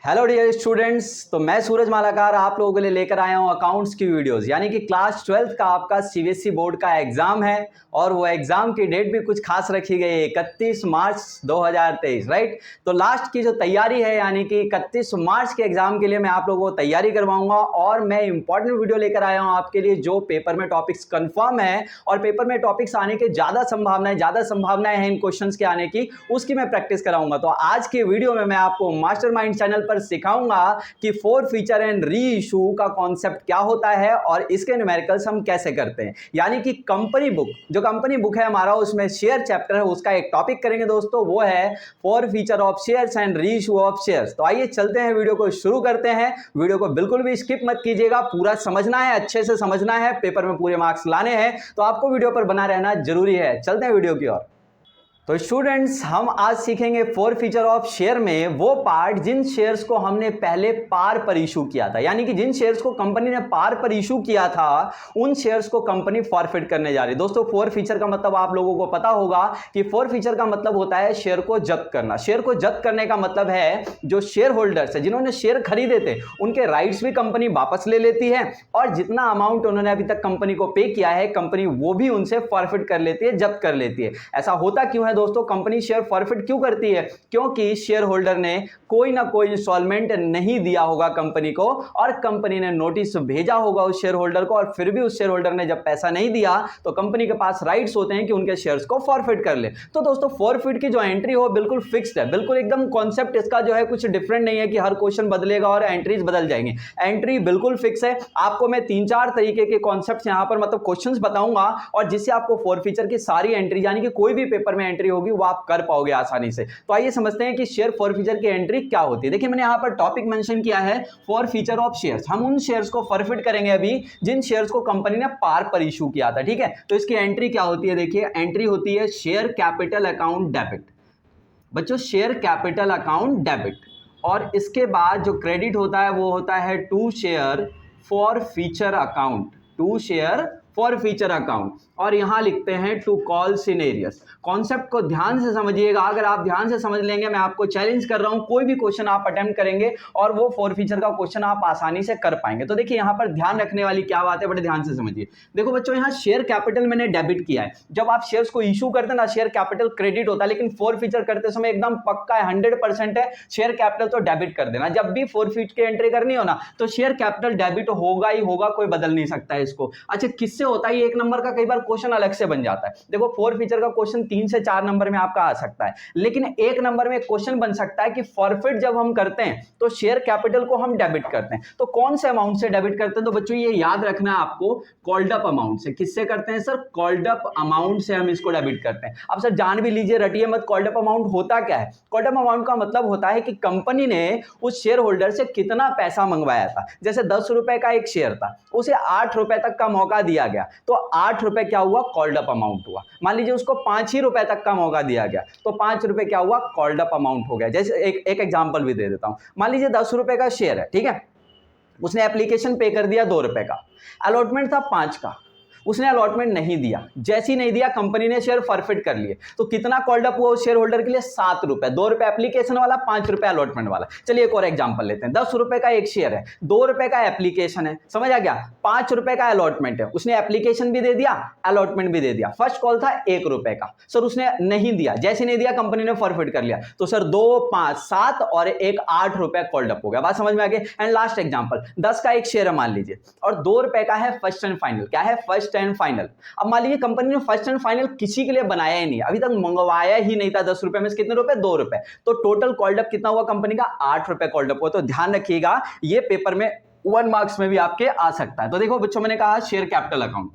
Hello dear students. तो मैं सूरज मालाकार आप लोगों के लिए लेकर आया हूं अकाउंट्स की वीडियोस। यानी कि क्लास 12th का आपका सीबीएसई बोर्ड का एग्जाम है और वो एग्जाम की डेट भी कुछ खास रखी गई है 31 मार्च 2023, राइट। तो लास्ट की जो तैयारी है यानी कि 31 मार्च के एग्जाम के लिए मैं आप लोगों को तैयारी करवाऊंगा और मैं इंपॉर्टेंट वीडियो लेकर आया हूँ आपके लिए जो पेपर में टॉपिक्स कंफर्म है और पेपर में टॉपिक्स आने की ज़्यादा संभावनाएं हैं इन क्वेश्चन के आने की, उसकी मैं प्रैक्टिस कराऊंगा। तो आज के वीडियो में मैं आपको मास्टरमाइंड चैनल पर सिखाऊंगा कि four feature and re issue का कॉन्सेप्ट क्या होता है और इसके न्यूमेरिकल्स हम कैसे करते हैं। यानी कि कंपनी बुक है हमारा, उसमें शेयर चैप्टर है, उसका एक टॉपिक करेंगे दोस्तों, वो है four feature of shares and re issue of shares. तो आइए चलते हैं, वीडियो को शुरू करते हैं। वीडियो को बिल्कुल भी स्किप मत कीजिएगा, पूरा समझना है, अच्छे से समझना है, पेपर में पूरे मार्क्स लाने हैं, तो आपको वीडियो पर बना रहना जरूरी है। चलते हैं वीडियो की ओर। तो स्टूडेंट्स, हम आज सीखेंगे फोर फीचर ऑफ शेयर में वो पार्ट जिन शेयर्स को हमने पहले पार पर इशू किया था। यानी कि जिन शेयर्स को कंपनी ने पार पर इशू किया था उन शेयर्स को कंपनी फॉरफिट करने जा रही है। दोस्तों, फोर फीचर का मतलब आप लोगों को पता होगा कि फोर फीचर का मतलब होता है शेयर को जब्त करना। शेयर को जब्त करने का मतलब है जो शेयर होल्डर्स है, जिन्होंने शेयर खरीदे थे, उनके राइट्स भी कंपनी वापस ले लेती है और जितना अमाउंट उन्होंने अभी तक कंपनी को पे किया है कंपनी वो भी उनसे फॉरफिट कर लेती है, जब्त कर लेती है। ऐसा होता क्यों है दोस्तों? कंपनी शेयर फॉरफिट क्यों करती है? क्योंकि शेयर होल्डर ने कोई ना कोई इंस्टॉलमेंट नहीं दिया होगा कंपनी को और कंपनी ने नोटिस भेजा होगा उस शेयर होल्डर को और फिर भी उस शेयर होल्डर ने जब पैसा नहीं दिया तो कंपनी के पास राइट्स होते हैं कि उनके शेयर्स को फॉरफिट कर ले। तो दोस्तों, फॉरफिट की जो एंट्री हो बिल्कुल फिक्स्ड है, बिल्कुल एकदम कॉन्सेप्ट इसका जो है कुछ डिफरेंट नहीं है कि हर क्वेश्चन बदलेगा और एंट्रीज बदल जाएंगे। एंट्री बिल्कुल फिक्स है। आपको मैं 3-4 तरीके के कॉन्सेप्ट्स यहां पर मतलब क्वेश्चंस बताऊंगा और जिससे आपको फोर फीचर की सारी एंट्री यानी कि कोई भी पेपर में एंट्री होगी वो आप कर पाओगे आसानी से। तो आइए समझते हैं कि शेयर फोर फीचर की एंट्री क्या होती है। देखिए, मैंने यहां पर टॉपिक मेंशन किया है फोर फीचर ऑफ शेयर्स। हम उन शेयर्स को फॉरफिट करेंगे अभी जिन शेयर्स को कंपनी ने पार पर इशू किया था, ठीक है। तो इसकी एंट्री क्या होती है? देखिए, एंट्री होती है शेयर कैपिटल अकाउंट डेबिट। बच्चों, शेयर कैपिटल अकाउंट डेबिट और इसके बाद जो क्रेडिट होता है वो होता है to share forfeiture account, to share forfeiture account और यहां लिखते हैं टू कॉल सिनेरियस। कॉन्सेप्ट को ध्यान से समझिएगा। अगर आप ध्यान से समझ लेंगे, मैं आपको चैलेंज कर रहा हूं, कोई भी क्वेश्चन आप अटेम्प्ट करेंगे और वो फोर फीचर का क्वेश्चन आप आसानी से कर पाएंगे। तो देखिए, यहां पर ध्यान रखने वाली क्या बात है, बड़े ध्यान से समझिए। देखो बच्चों, यहां शेयर कैपिटल मैंने डेबिट किया है। जब आप शेयर्स को इशू करते हैं ना, शेयर कैपिटल क्रेडिट होता है, लेकिन फोर फीचर करते समय एकदम पक्का है, 100% है, शेयर कैपिटल तो डेबिट कर देना। जब भी फोर फीचर की एंट्री करनी हो ना तो शेयर कैपिटल डेबिट होगा ही होगा, कोई बदल नहीं सकता है इसको। अच्छा, किससे होता है? एक नंबर का कई बार क्वेश्चन अलग से बन जाता है। देखो, फोर फीचर का क्वेश्चन 3 से 4 नंबर में आपका आ सकता है, लेकिन एक नंबर में क्वेश्चन बन सकता है कि फॉरफिट जब हम करते हैं तो शेयर कैपिटल को हम डेबिट करते हैं। तो कौन से अमाउंट से डेबिट करते हैं? तो बच्चों, ये याद रखना है आपको, कॉल्ड अप अमाउंट से। किससे करते हैं सर? कॉल्ड अप अमाउंट से हम इसको डेबिट करते हैं। अब सर जान भी लीजिए, रटिए मत, कॉल्ड अप अमाउंट होता क्या है? कॉल्ड अप अमाउंट का मतलब होता है कि कंपनी ने उस शेयर होल्डर से कितना पैसा मंगवाया था। जैसे 10 रुपए का एक शेयर था, उसे 8 रुपए तक का मौका दिया गया, तो 8 रुपए क्या हुआ? कॉल्ड अप अमाउंट हुआ। मान लीजिए उसको 5 ही रुपए तक का मौका दिया गया, तो 5 रुपए क्या हुआ? कॉल्ड अप अमाउंट हो गया। जैसे एक एग्जांपल भी दे देता हूं। मान लीजिए 10 रुपए का शेयर है, ठीक है, उसने एप्लीकेशन पे कर दिया 2 रुपए का, अलॉटमेंट था 5 का, उसने अलॉटमेंट नहीं दिया। जैसे ही नहीं दिया, कंपनी ने शेयर फॉरफिट कर लिए। तो कितना कॉल्ड अप हुआ उस शेयर होल्डर के लिए? 7 रुपए। 2 रुपए एप्लीकेशन वाला, 5 रुपए अलॉटमेंट वाला। चलिए एक और एग्जांपल लेते हैं। 10 रुपए का एक शेयर है, 2 रुपए का एप्लीकेशन है, समझ आ गया? 5 रुपए का अलॉटमेंट है, उसने एप्लीकेशन भी दे दिया, अलॉटमेंट भी दे दिया। फर्स्ट कॉल था 1 रुपए का, सर उसने नहीं दिया, जैसे नहीं दिया कंपनी ने फॉरफिट कर लिया। तो सर 2, 5, 7 और 1 8 रुपए कॉल्ड अप हो गया। बात समझ में आ गई? एंड लास्ट एग्जांपल, 10 का एक शेयर है मान लीजिए और 2 रुपए का है फर्स्ट एंड फाइनल। क्या है? First and final. अब मान लीजिए कंपनी ने फर्स्ट एंड फाइनल किसी के लिए बनाया ही नहीं, अभी तक मंगवाया ही नहीं था। 10 रुपए में से कितने रुपए? 2 रुपए। तो टोटल कॉल्ड अप कितना हुआ कंपनी का? 8 रुपए कॉल्ड अप हुआ। तो ध्यान रखिएगा, ये पेपर में 1 मार्क्स में भी आपके आ सकता है। तो देखो बच्चों, मैंने कहा शेयर कैपिटल अकाउंट।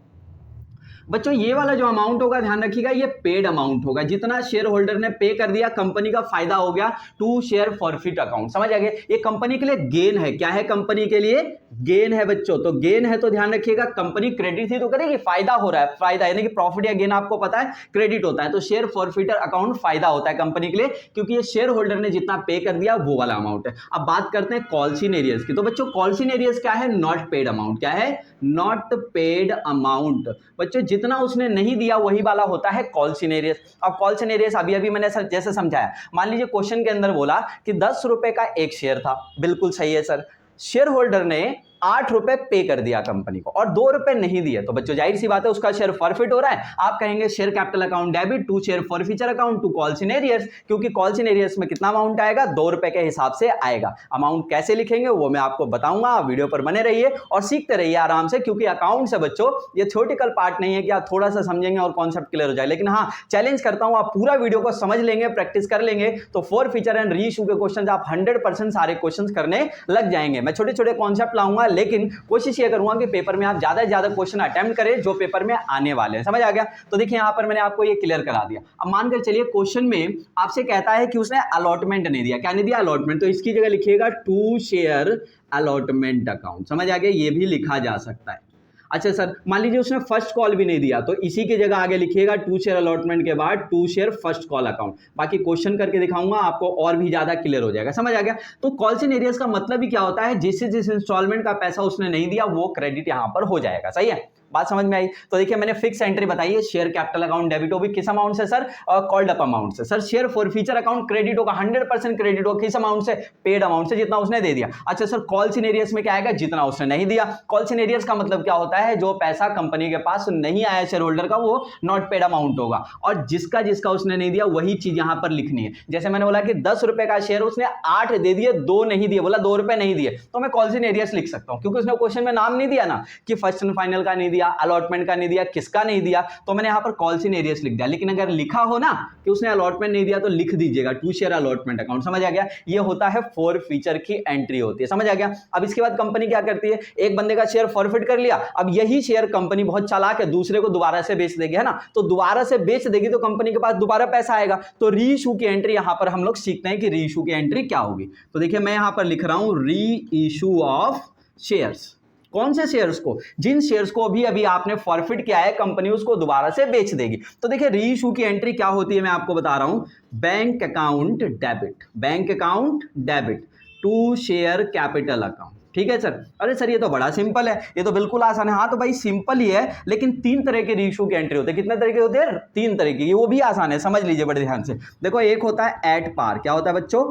बच्चों, ये वाला जो अमाउंट होगा ध्यान रखिएगा, ये पेड अमाउंट होगा। जितना शेयर होल्डर ने पे कर दिया, कंपनी का फायदा हो गया। टू शेयर फॉरफिट अकाउंट, समझ आ गया? ये कंपनी के लिए गेन है। क्या है? कंपनी के लिए गेन है बच्चों। तो गेन है तो ध्यान रखिएगा, कंपनी क्रेडिट थी तो करेगी, फायदा हो रहा है। फायदा यानी कि प्रॉफिट या गेन आपको पता है क्रेडिट होता है, तो शेयर फॉरफिटर अकाउंट फायदा होता है कंपनी के लिए, क्योंकि ये शेयर होल्डर ने जितना पे कर दिया वो वाला अमाउंट है। अब बात करते हैं कॉल्सिन एरियर्स की। तो बच्चों, कॉल्सिन एरियर्स क्या है? Not paid amount. क्या है? Not paid amount. बच्चों, जितना उसने नहीं दिया वही वाला होता है कॉल सिनेरियस। अब कॉल सिनेरियस अभी अभी मैंने सर जैसे समझाया, मान लीजिए क्वेश्चन के अंदर बोला कि 10 रुपए का एक शेयर था, बिल्कुल सही है सर, शेयर होल्डर ने 8 रुपए पे कर दिया कंपनी को और 2 रुपए नहीं दिए, तो बच्चों जाहिर सी बात है उसका शेयर फॉरफिट हो रहा है। आप कहेंगे share capital account debit to share forfeiture account to call in arrears, क्योंकि कॉल सिनेरियस में कितना अमाउंट आएगा, 2 रुपए के हिसाब से आएगा। अमाउंट कैसे लिखेंगे वो मैं आपको बताऊंगा, वीडियो पर बने रहिए और सीखते रहिए आराम से, क्योंकि अकाउंट से बच्चों ये थ्योरेटिकल पार्ट नहीं है कि आप थोड़ा सा समझेंगे और कॉन्सेप्ट क्लियर हो जाए, लेकिन हाँ चैलेंज करता हूं आप पूरा वीडियो को समझ लेंगे, प्रैक्टिस कर लेंगे तो फॉरफीचर एंड री इशू के क्वेश्चन आप 100% सारे क्वेश्चन करने लग जाएंगे। मैं छोटे छोटे कॉन्सेप्ट लाऊंगा, लेकिन कोशिश ये करूंगा कि पेपर में आप ज्यादा से ज्यादा क्वेश्चन अटेम्प्ट करें जो पेपर में आने वाले हैं। समझ आ गया? तो देखिए यहां पर मैंने आपको ये क्लियर करा दिया। अब मानकर चलिए क्वेश्चन में आपसे कहता है कि उसने अलॉटमेंट नहीं दिया। क्या नहीं दिया? अलॉटमेंट। तो इसकी जगह लिखिएगा टू शेयर अलॉटमेंट अकाउंट। समझ आ गया? ये भी लिखा जा सकता है। अच्छा सर, मान लीजिए उसने फर्स्ट कॉल भी नहीं दिया, तो इसी की जगह आगे लिखिएगा टू शेयर अलॉटमेंट के बाद to share first call account. बाकी क्वेश्चन करके दिखाऊंगा आपको और भी ज्यादा क्लियर हो जाएगा। समझ आ गया? तो कॉल सिनेरियस का मतलब ही क्या होता है, जिस इंस्टॉलमेंट का पैसा उसने नहीं दिया वो क्रेडिट यहां पर हो जाएगा। सही है? बात समझ में आई? तो देखिए मैंने फिक्स एंट्री बताई है, शेयर कैपिटल अकाउंट डेबिट होगी किस अमाउंट से सर, कॉल्ड अप अमाउंट से। Sir share forfeiture account credit होगा 100% क्रेडिट होगा किस अमाउंट से, पेड अमाउंट से, जितना उसने दे दिया। अच्छा सर कॉल सिनेरियस में क्या आएगा, जितना उसने नहीं दिया। कॉल सिनेरियस का मतलब क्या होता है, जो पैसा कंपनी के पास नहीं आया शेयर होल्डर का वो नॉट पेड अमाउंट होगा, और जिसका जिसका उसने नहीं दिया वही चीज यहां पर लिखनी है। जैसे मैंने बोला कि 10 रुपए का शेयर उसने 8 दे दिए, 2 नहीं दिए, बोला 2 रुपए नहीं दिए, तो मैं कॉल सिनेरियस लिख सकता हूं, क्योंकि उसने क्वेश्चन में नाम नहीं दिया ना कि फर्स्ट एंड फाइनल का नहीं दिया, अलॉटमेंट का नहीं दिया, किसका नहीं दिया, तो मैंने यहां पर कॉल सिनेरियस लिख दिया। लेकिन अगर लिखा हो ना कि उसने अलॉटमेंट नहीं दिया तो लिख दीजिएगा टू शेयर अलॉटमेंट अकाउंट। समझ आ गया? ये होता है फॉरफीचर की एंट्री होती है। समझ आ गया? अब इसके बाद कंपनी क्या करती है, एक बंदे का शेयर फॉरफिट कर लिया, अब यही शेयर कंपनी बहुत चालाक है दूसरे को दोबारा से बेच देगी, है ना, तो दोबारा से बेच देगी तो कंपनी के पास दोबारा पैसा आएगा, तो री इशू की एंट्री यहां पर हम लोग सीखते हैं कि री इशू की एंट्री क्या होगी। तो देखिए मैं यहां पर लिख रहा हूं री इशू ऑफ शेयर्स। कौन से शेयर्स को, जिन शेयर्स को अभी अभी आपने फॉरफिट किया है कंपनी उसको दोबारा से बेच देगी। तो देखिए री इशू की एंट्री क्या होती है मैं आपको बता रहा हूं, bank account debit, bank account debit to share capital account. ठीक है सर? अरे सर ये तो बड़ा सिंपल है, ये तो बिल्कुल आसान है। हाँ तो भाई सिंपल ही है, लेकिन 3 तरह के री इशू की एंट्री होते हैं। कितने तरह के होते हैं? 3 तरह की, वो भी आसान है, समझ लीजिए बड़े ध्यान से। देखो एक होता है एट पार। क्या होता है बच्चों?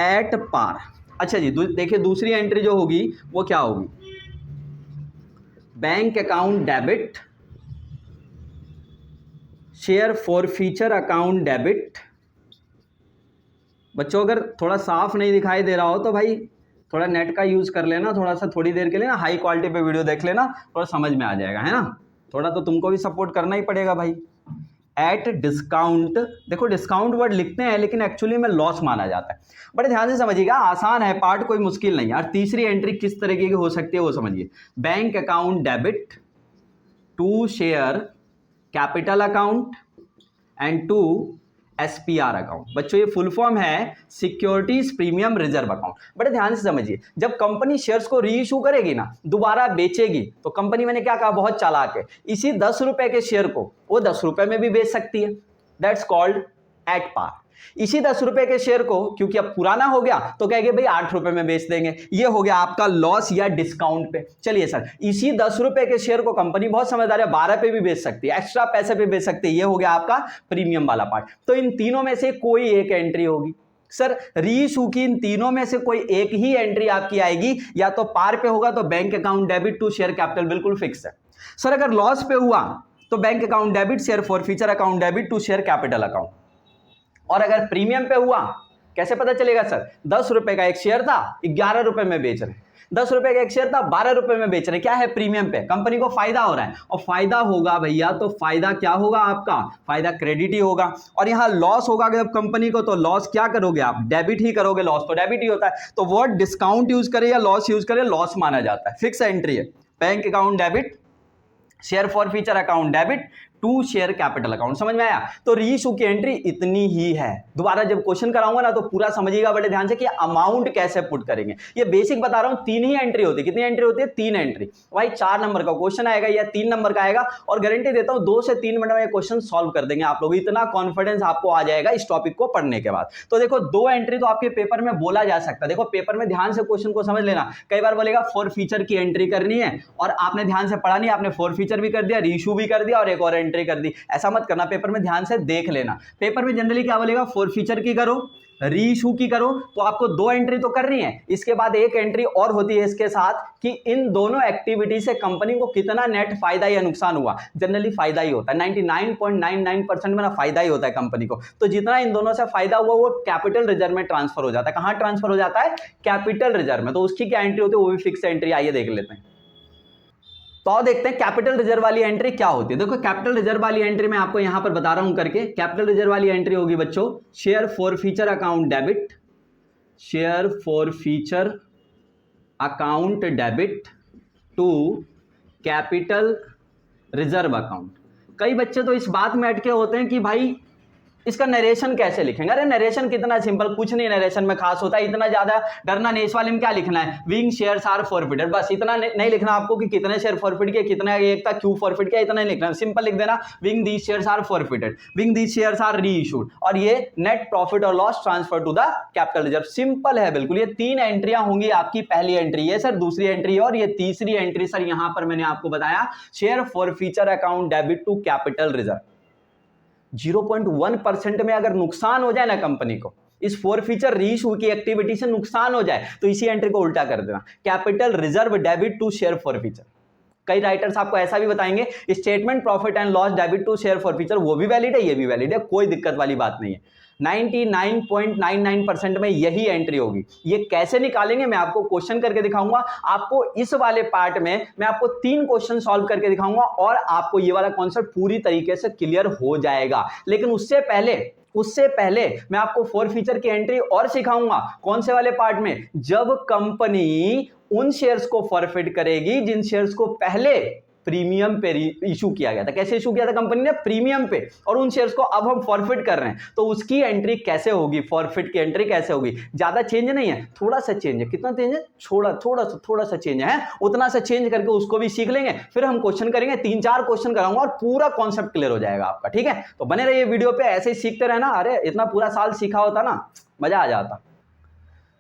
At par. अच्छा जी देखिए दूसरी एंट्री जो होगी वो क्या होगी, bank account debit share forfeiture account debit. बच्चों अगर थोड़ा साफ नहीं दिखाई दे रहा हो तो भाई थोड़ा नेट का यूज कर लेना, थोड़ा सा थोड़ी देर के लिए ना हाई क्वालिटी पे वीडियो देख लेना, थोड़ा समझ में आ जाएगा, है ना। थोड़ा तो तुमको भी सपोर्ट करना ही पड़ेगा भाई। एट डिस्काउंट, देखो डिस्काउंट वर्ड लिखते हैं लेकिन एक्चुअली में लॉस माना जाता है। बड़े ध्यान से समझिएगा, आसान है पार्ट, कोई मुश्किल नहीं है। और तीसरी एंट्री किस तरीके की हो सकती है वो समझिए, bank account debit to share capital account and to SPR account. बच्चों ये फुल फॉर्म है सिक्योरिटीज प्रीमियम रिजर्व अकाउंट। बड़े ध्यान से समझिए, जब कंपनी शेयर्स को री इशू करेगी ना, दोबारा बेचेगी, तो कंपनी मैंने क्या कहा, बहुत चालाक है, इसी 10 रुपए के शेयर को वो 10 रुपए में भी बेच सकती है, दैट्स कॉल्ड एट पार। इसी 10 रुपए के शेयर को क्योंकि अब पुराना हो गया तो कहेंगे भाई 8 रुपए में बेच देंगे, ये हो गया आपका लॉस या डिस्काउंट पे। चलिए सर इसी 10 रुपए के शेयर को कंपनी बहुत समझदार है 12 पे भी बेच सकती है, एक्स्ट्रा पैसे पे बेच सकती है, ये हो गया आपका प्रीमियम वाला पार्ट। तो इन तीनों में से कोई एक एंट्री होगी सर, री इशू की इन तीनों में से कोई एक ही एंट्री आपकी आएगी, या तो पार पे होगा तो bank account debit to share capital, बिल्कुल फिक्स है। सर अगर लॉस पे हुआ तो bank account debit share forfeiture account debit to share capital account, और अगर प्रीमियम पे हुआ कैसे पता चलेगा सर, 10 रुपए का एक शेयर था 11 रुपए में बेच रहे, 10 रुपए का एक शेयर था 12 रुपए में बेच रहे, क्या है प्रीमियम पे, कंपनी को फायदा हो रहा है, और फायदा होगा भैया तो फायदा क्या होगा आपका, फायदा क्रेडिट ही होगा। और यहां लॉस होगा जब कंपनी को, तो लॉस क्या करोगे आप, डेबिट ही करोगे, लॉस तो डेबिट ही होता है। तो वर्ड डिस्काउंट यूज करे या लॉस यूज करे, लॉस माना जाता है, फिक्स एंट्री है। Bank account debit share forfeiture account debit to share capital account. समझ में आया? तो रीइश्यू की एंट्री इतनी ही है। दोबारा जब क्वेश्चन कराऊंगा ना तो पूरा समझिएगा बड़े ध्यान से कि अमाउंट कैसे पुट करेंगे। ये बेसिक बता रहा हूं, 3 ही एंट्री होती है। कितनी एंट्री होती है? 3 एंट्री। भाई 4 नंबर का क्वेश्चन आएगा या 3 नंबर का आएगा, और गारंटी देता हूं 2 से 3 मिनट में ये क्वेश्चन सॉल्व कर देंगे आप लोग। इतना कॉन्फिडेंस आपको आ जाएगा इस टॉपिक को पढ़ने के बाद। तो देखो 2 एंट्री तो आपके पेपर में बोला जा सकता है। देखो पेपर में ध्यान से क्वेश्चन को समझ लेना। कई बार बोलेगा फॉर फीचर की एंट्री करनी है, और आपने ध्यान से पढ़ा नहीं, आपने फॉर फीचर भी कर दिया, रीइश्यू भी कर दिया और एक और एंट्री कर दी। ऐसा मत करना, पेपर में ध्यान से देख लेना। पेपर में जनरली क्या बोलेगा? फॉर फीचर की करो, रीइश्यू की करो, तो आपको 2 एंट्री तो करनी है। इसके बाद एक एंट्री और होती है इसके साथ कि इन दोनों एक्टिविटी से कंपनी को कितना नेट फायदा या नुकसान हुआ। जनरली फायदा ही होता है, 99.99% में ना फायदा ही होता है कंपनी को। तो जितना इन दोनों से फायदा हुआ वो कैपिटल रिजर्व में ट्रांसफर हो जाता है। कहां ट्रांसफर हो जाता है? कैपिटल रिजर्व में। तो उसकी क्या एंट्री होती है? वो भी फिक्स एंट्री। आइए देख लेते हैं। तो आओ देखते हैं कैपिटल रिजर्व वाली एंट्री क्या होती है। देखो कैपिटल रिजर्व वाली एंट्री मैं आपको यहां पर बता रहा हूं करके। कैपिटल रिजर्व वाली एंट्री होगी बच्चों, share forfeiture account debit, share forfeiture account debit to capital reserve account. कई बच्चे तो इस बात में अटके होते हैं कि भाई इसका नरेशन कैसे लिखेंगे। अरे नरेशन कितना सिंपल, कुछ नहीं नरेशन में खास होता है, इतना ज्यादा डरना नहीं। इस वाले में क्या लिखना है? विंग शेयर्स आर फॉरफिटेड, बस इतना नहीं लिखना आपको कि कितने शेयर फॉरफिट किए, कितना एक था क्यों फॉरफिट किया, इतना नहीं लिखना। सिंपल लिख देना being these shares are forfeited, being these shares are reissued, और ये नेट प्रॉफिट और loss transfer to the capital reserve. Simple है बिल्कुल। ये 3 एंट्रियां होंगी आपकी। पहली एंट्री ये सर, दूसरी एंट्री और ये तीसरी एंट्री सर यहां पर मैंने आपको बताया share forfeiture account debit to capital reserve. 0.1% में अगर नुकसान हो जाए ना कंपनी को, इस फॉर फीचर रीइश्यू की एक्टिविटी से नुकसान हो जाए, तो इसी एंट्री को उल्टा कर देना, capital reserve debit to share forfeiture. कई राइटर्स आपको ऐसा भी बताएंगे statement profit and loss debit to share forfeiture, वो भी वैलिड है, ये भी वैलिड है, कोई दिक्कत वाली बात नहीं है। 99.99% में यही एंट्री होगी। ये कैसे निकालेंगे मैं आपको क्वेश्चन करके दिखाऊंगा। आपको इस वाले पार्ट में मैं आपको 3 क्वेश्चन सॉल्व करके दिखाऊंगा और आपको ये वाला कॉन्सेप्ट पूरी तरीके से क्लियर हो जाएगा। लेकिन उससे पहले मैं आपको फॉर फीचर की एंट्री और सिखाऊंगा। कौन से वाले पार्ट में? जब कंपनी उन शेयर्स को फॉरफिट करेगी जिन शेयर्स को पहले प्रीमियम पे इशू किया गया था। कैसे इशू किया था कंपनी ने? प्रीमियम पे, और उन शेयर्स को अब हम फॉरफिट कर रहे हैं, तो उसकी एंट्री कैसे होगी, फॉरफिट की एंट्री कैसे होगी। ज्यादा चेंज नहीं है, थोड़ा सा चेंज है। कितना चेंज है? थोड़ा सा चेंज है। उतना सा चेंज करके उसको भी सीख लेंगे, फिर हम क्वेश्चन करेंगे, 3-4 क्वेश्चन कराऊंगा और पूरा कॉन्सेप्ट क्लियर हो जाएगा आपका। ठीक है, तो बने रहिए वीडियो पे, ऐसे ही सीखते रहना। अरे इतना पूरा साल सीखा होता ना, मजा आ जाता।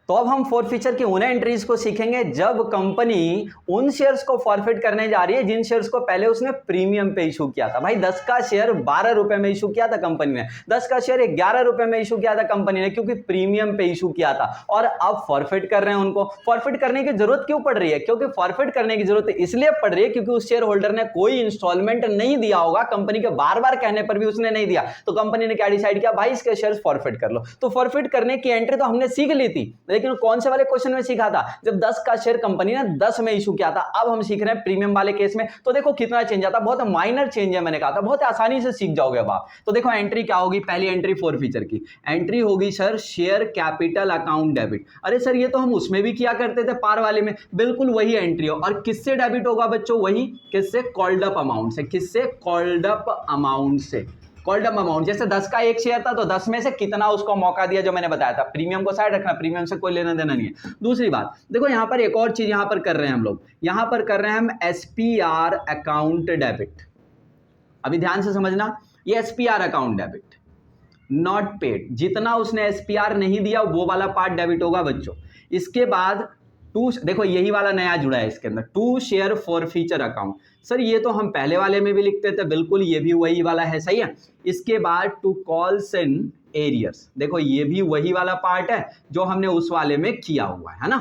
तो अब हम फॉर फीचर की उन एंट्रीज को सीखेंगे जब कंपनी उन शेयर्स को फॉरफिट करने जा रही है जिन शेयर्स को पहले उसने प्रीमियम पे इशू किया था। भाई 10 का शेयर 12 रुपए में इशू किया था कंपनी ने, 10 का शेयर 11 रुपए में इशू किया था कंपनी ने, क्योंकि प्रीमियम पे इशू किया था, और अब फॉरफिट कर रहे हैं उनको। फॉरफिट करने की जरूरत क्यों पड़ रही है? क्योंकि फॉरफिट करने की जरूरत इसलिए पड़ रही है क्योंकि उस शेयर होल्डर ने कोई इंस्टॉलमेंट नहीं दिया होगा, कंपनी के बार बार कहने पर भी उसने नहीं दिया, तो कंपनी ने क्या डिसाइड किया? भाई इसके शेयर फॉरफिट कर लो। तो फॉरफिट करने की एंट्री तो हमने सीख ली थी, लेकिन कौन से वाले क्वेश्चन में सीखा था? जब 10 का शेयर कंपनी ने 10 में इशू किया था। अब हम सीख रहे हैं प्रीमियम वाले केस में। तो देखो कितना चेंज आता, बहुत माइनर चेंज है, मैंने कहा था, बहुत आसानी से सीख जाओगे अब आप। तो देखो एंट्री क्या होगी, पहली एंट्री फॉर फीचर की एंट्री होगी sir share capital account debit. अरे सर ये तो हम उसमें भी किया करते थे पार वाले में, बिल्कुल वही एंट्री हो। और किससे डेबिट होगा बच्चों? वही किससे? कॉल्ड अप अमाउंट से। किससे? कॉल्ड अप अमाउंट से। कॉल्ड अप अमाउंट, जैसे 10 का एक शेयर था तो 10 में से कितना उसको मौका दिया, जो मैंने बताया था। प्रीमियम को साइड रखना, प्रीमियम से कोई लेना देना नहीं है। दूसरी बात देखो, यहां पर एक और चीज यहां पर कर रहे हैं हम लोग, यहां पर कर रहे हैं हम एसपीआर अकाउंट डेबिट। अभी ध्यान से समझना, ये SPR account debit not paid, जितना उसने एसपीआर नहीं दिया वो वाला पार्ट डेबिट होगा बच्चों। इसके बाद टू, देखो यही वाला नया जुड़ा है इसके अंदर, to share forfeiture account. Sir ये तो हम पहले वाले में भी लिखते थे, बिल्कुल ये भी वही वाला है, सही है। इसके बाद टू कॉल्स इन एरियर्स, देखो ये भी वही वाला पार्ट है जो हमने उस वाले में किया हुआ है ना।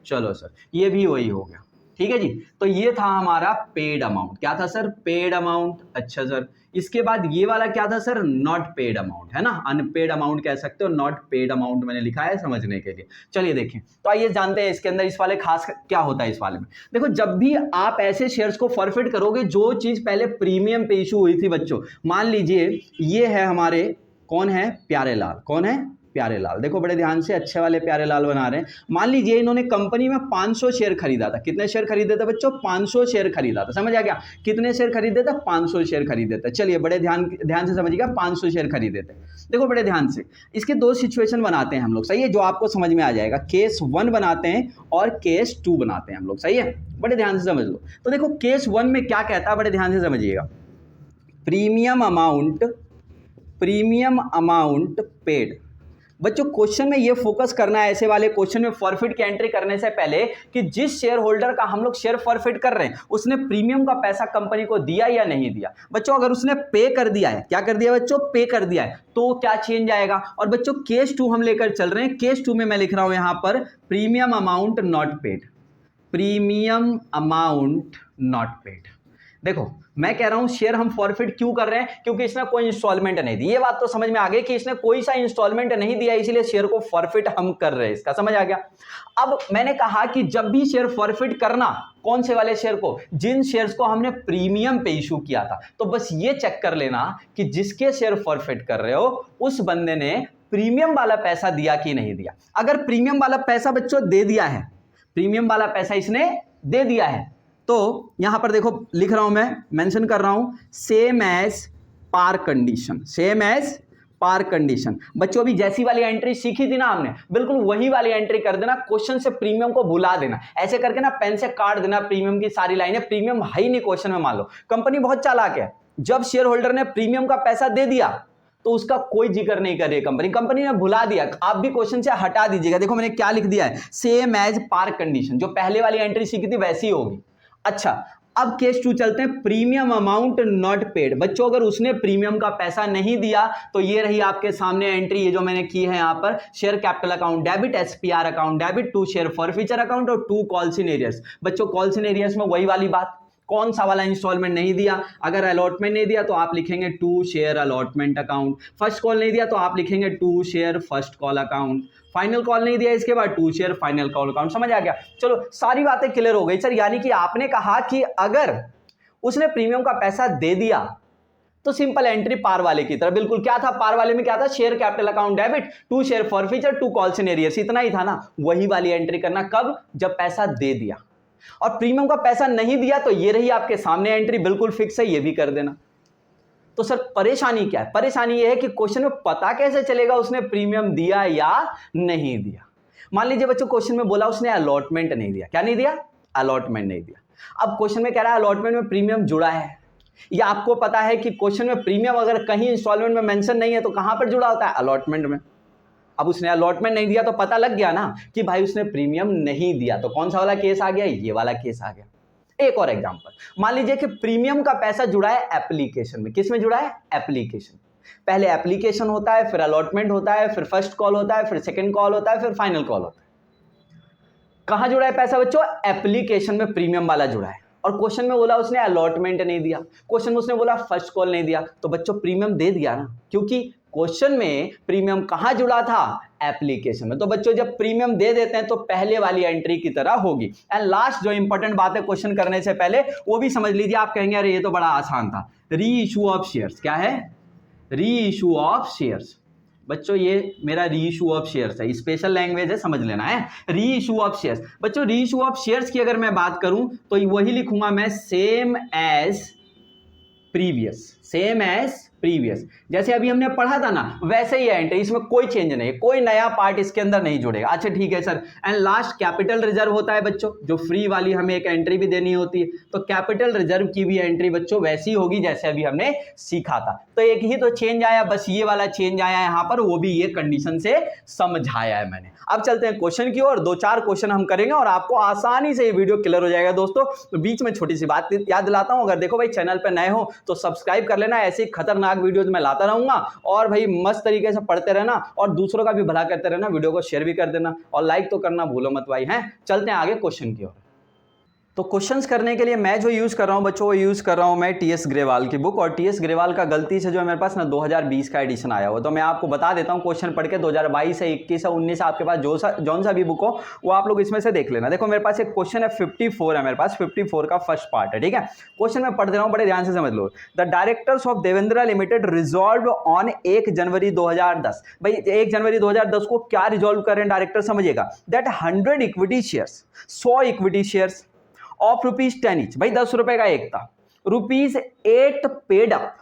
चलो सर ये भी वही हो गया, ठीक है जी। तो ये था हमारा पेड अमाउंट। क्या था सर? Paid amount. अच्छा सर, इसके बाद ये वाला क्या था सर? नॉट पेड अमाउंट, है ना, अनपेड अमाउंट कह सकते हो, नॉट पेड अमाउंट मैंने लिखा है समझने के लिए। चलिए देखें, तो आइए जानते हैं इसके अंदर इस वाले खास क्या होता है। इस वाले में देखो, जब भी आप ऐसे शेयर्स को फॉरफिट करोगे जो चीज पहले प्रीमियम पे इशू हुई थी बच्चों, मान लीजिए ये है हमारे, कौन है? प्यारे लाल। कौन है? प्यारे लाल, देखो बड़े ध्यान से, अच्छे वाले प्यारे लाल बना रहे हैं। मान लीजिए इन्होंने कंपनी में 500 शेयर खरीदा था। कितने शेयर खरीदे थे बच्चों? 500 शेयर खरीदा था। समझ आ गया? कितने शेयर खरीदे थे? 500 शेयर खरीदे थे। चलिए बड़े ध्यान से समझिएगा, 500 शेयर खरीदे थे। देखो बड़े ध्यान से, इसके दो सिचुएशन बनाते हैं हम लोग, सही है, जो आपको समझ में आ जाएगा। केस 1 बनाते हैं और केस 2 बनाते हैं हम लोग, सही है, बड़े ध्यान से समझ लो। तो देखो केस 1 में क्या कहता है, बड़े ध्यान से समझिएगा। Premium amount paid. बच्चों क्वेश्चन में ये फोकस करना है, ऐसे वाले क्वेश्चन में फॉरफिट की एंट्री करने से पहले, कि जिस शेयर होल्डर का हम लोग शेयर फॉरफिट कर रहे हैं उसने प्रीमियम का पैसा कंपनी को दिया या नहीं दिया। बच्चों अगर उसने पे कर दिया है, क्या कर दिया बच्चों? पे कर दिया है, तो क्या चेंज आएगा? और बच्चों केस 2 हम लेकर चल रहे हैं। केस 2 में मैं लिख रहा हूं यहां पर premium amount not paid. Premium amount not paid. देखो मैं कह रहा हूं शेयर हम फॉरफिट क्यों कर रहे हैं? क्योंकि इसने कोई इंस्टॉलमेंट नहीं दी। ये बात तो समझ में आ गई कि इसने कोई सा इंस्टॉलमेंट नहीं दिया, इसीलिए शेयर को फॉरफिट हम कर रहे हैं। इसका समझ आ गया? अब मैंने कहा कि जब भी शेयर फॉरफिट करना, कौन से वाले शेयर को? जिन शेयर्स को हमने प्रीमियम पे इशू किया था। तो बस ये चेक कर लेना कि जिसके शेयर फॉरफिट कर रहे हो उस बंदे ने प्रीमियम वाला पैसा दिया कि नहीं दिया। अगर प्रीमियम वाला पैसा बच्चों दे दिया है, प्रीमियम वाला पैसा इसने दे दिया है, तो यहां पर देखो लिख रहा हूं, मैं मेंशन कर रहा हूं सेम एज पार कंडीशन। सेम एज पार कंडीशन। बच्चों अभी जैसी वाली एंट्री सीखी थी ना हमने, बिल्कुल वही वाली एंट्री कर देना। क्वेश्चन से प्रीमियम को भुला देना, ऐसे करके ना पेन से काट देना प्रीमियम की सारी लाइनें। प्रीमियम है ही नहीं क्वेश्चन में। मान लो कंपनी बहुत चालाक है, जब शेयर होल्डर ने प्रीमियम का पैसा दे दिया तो उसका कोई जिक्र नहीं कर रही कंपनी ने भुला दिया। आप भी क्वेश्चन से हटा दीजिएगा। देखो मैंने क्या लिख दिया है, सेम एज पार कंडीशन। जो पहले वाली एंट्री सीखी थी वैसी ही होगी। अच्छा अब केस 2 चलते हैं, प्रीमियम अमाउंट नॉट पेड। बच्चों अगर उसने प्रीमियम का पैसा नहीं दिया तो ये रही आपके सामने एंट्री, ये जो मैंने की है यहां पर, share capital account debit, SPR account debit, 2 share forfeiture account और 2 कॉल्स इन एरियर्स। बच्चों कॉल्स इन एरियर्स में वही वाली बात, कौन सा वाला इंस्टॉलमेंट नहीं दिया? अगर अलॉटमेंट नहीं दिया तो आप लिखेंगे 2 share allotment account. First call नहीं दिया तो आप लिखेंगे 2 share first call account. Final call नहीं दिया इसके बाद 2 शेयर फाइनल कॉल अकाउंट। समझ आ गया? चलो सारी बातें क्लियर हो गई सर। यानी कि आपने कहा कि अगर उसने प्रीमियम का पैसा दे दिया तो सिंपल एंट्री पार वाले की तरह। बिल्कुल क्या था पार वाले में? क्या था? Share capital account debit, 2 share forfeiture, 2 calls in arrears. इतना ही था ना, वही वाली एंट्री करना। कब? जब पैसा दे दिया। और प्रीमियम का पैसा नहीं दिया तो ये रही आपके सामने एंट्री, बिल्कुल फिक्स है, ये भी कर देना। तो सर परेशानी क्या है? परेशानी ये है कि क्वेश्चन में पता कैसे चलेगा उसने प्रीमियम दिया या नहीं दिया। मान लीजिए बच्चों क्वेश्चन में बोला उसने अलॉटमेंट नहीं दिया। क्या नहीं दिया? अलॉटमेंट नहीं दिया। अब क्वेश्चन में कह रहा है अलॉटमेंट में प्रीमियम जुड़ा है, या आपको पता है कि क्वेश्चन में प्रीमियम अगर कहीं इंस्टॉलमेंट में मेंशन नहीं है तो कहां पर जुड़ा होता है? अलॉटमेंट में। अब उसने अलॉटमेंट नहीं दिया तो पता लग गया ना कि भाई उसने प्रीमियम नहीं दिया। तो कौन सा वाला केस आ गया? ये वाला केस आ गया। एक और एग्जांपल, मान लीजिए कि प्रीमियम का पैसा जुड़ा है एप्लीकेशन में। किस में जुड़ा है? एप्लीकेशन। पहले एप्लीकेशन होता है, फिर अलॉटमेंट होता है, फिर फर्स्ट कॉल होता है, फिर सेकंड कॉल होता है, फिर फाइनल कॉल होता है। कहां जुड़ा है पैसा बच्चों? एप्लीकेशन में प्रीमियम वाला जुड़ा है। और क्वेश्चन में बोला उसने अलॉटमेंट नहीं दिया, क्वेश्चन में उसने बोला फर्स्ट कॉल नहीं दिया, तो बच्चों प्रीमियम दे दिया ना, क्योंकि क्वेश्चन में प्रीमियम कहां जुड़ा था? एप्लीकेशन में। तो बच्चों जब प्रीमियम दे देते हैं तो पहले वाली एंट्री की तरह होगी। एंड लास्ट जो इंपॉर्टेंट बात है क्वेश्चन करने से पहले, वो भी समझ लीजिए। आप कहेंगे अरे ये तो बड़ा आसान था, री इशू ऑफ शेयर्स। क्या है? री इशू ऑफ शेयर्स। बच्चों ये मेरा री इशू ऑफ शेयर्स है, स्पेशल लैंग्वेज है, समझ लेना है। री इशू ऑफ शेयर्स। बच्चों री इशू ऑफ शेयर्स की अगर मैं बात करूं तो वही लिखूंगा मैं, same as previous. Same as previous, जैसे अभी हमने पढ़ा था ना वैसे ही एंट्री, इसमें कोई चेंज नहीं, कोई नया पार्ट इसके अंदर नहीं जुड़ेगा। अच्छा ठीक है sir. And last capital reserve होता है बच्चों, जो फ्री वाली हमें एक एंट्री भी देनी होती है। तो कैपिटल रिजर्व की भी एंट्री बच्चों वैसी होगी जैसे अभी हमने सीखा था। तो एक ही तो चेंज आया, बस ये वाला चेंज आया यहाँ पर, वो भी ये कंडीशन से समझाया है मैंने। अब चलते हैं क्वेश्चन की ओर। 2-4 क्वेश्चन हम करेंगे और आपको आसानी से ये वीडियो क्लियर हो जाएगा दोस्तों। तो बीच में छोटी सी बात याद दिलाता हूं, अगर देखो भाई चैनल पर नए हो तो सब्सक्राइब कर लेना, ऐसी खतरनाक वीडियोज में लाता रहूंगा। और भाई मस्त तरीके से पढ़ते रहना और दूसरों का भी भला करते रहना, वीडियो को शेयर भी कर देना और लाइक तो करना भूलो मत भाई। हैं चलते हैं आगे क्वेश्चन की ओर। तो क्वेश्चंस करने के लिए मैं जो यूज़ कर रहा हूँ बच्चों, वो यूज़ कर रहा हूँ मैं टीएस ग्रेवाल की बुक, और टीएस ग्रेवाल का गलती से जो है मेरे पास ना 2020 का एडिशन आया हुआ, तो मैं आपको बता देता हूँ क्वेश्चन पढ़ के 2022 से 21 से 19 आपके पास जौन सा भी बुक हो वो आप लोग इसमें से देख लेना। देखो मेरे पास एक क्वेश्चन है 54 है मेरे पास, 54 का फर्स्ट पार्ट है, ठीक है। क्वेश्चन मैं पढ़ दे रहा हूँ, बड़े ध्यान से समझ लो। The directors of Devendra limited resolve on 1 January 2010। भाई 1 जनवरी 2010 को क्या रिजॉल्व कर रहे हैं डायरेक्टर, समझिएगा। That 100 equity shares, 100 equity shares of ₹10 each, भाई 10 रुपए का एक था, ₹8 पेड अप,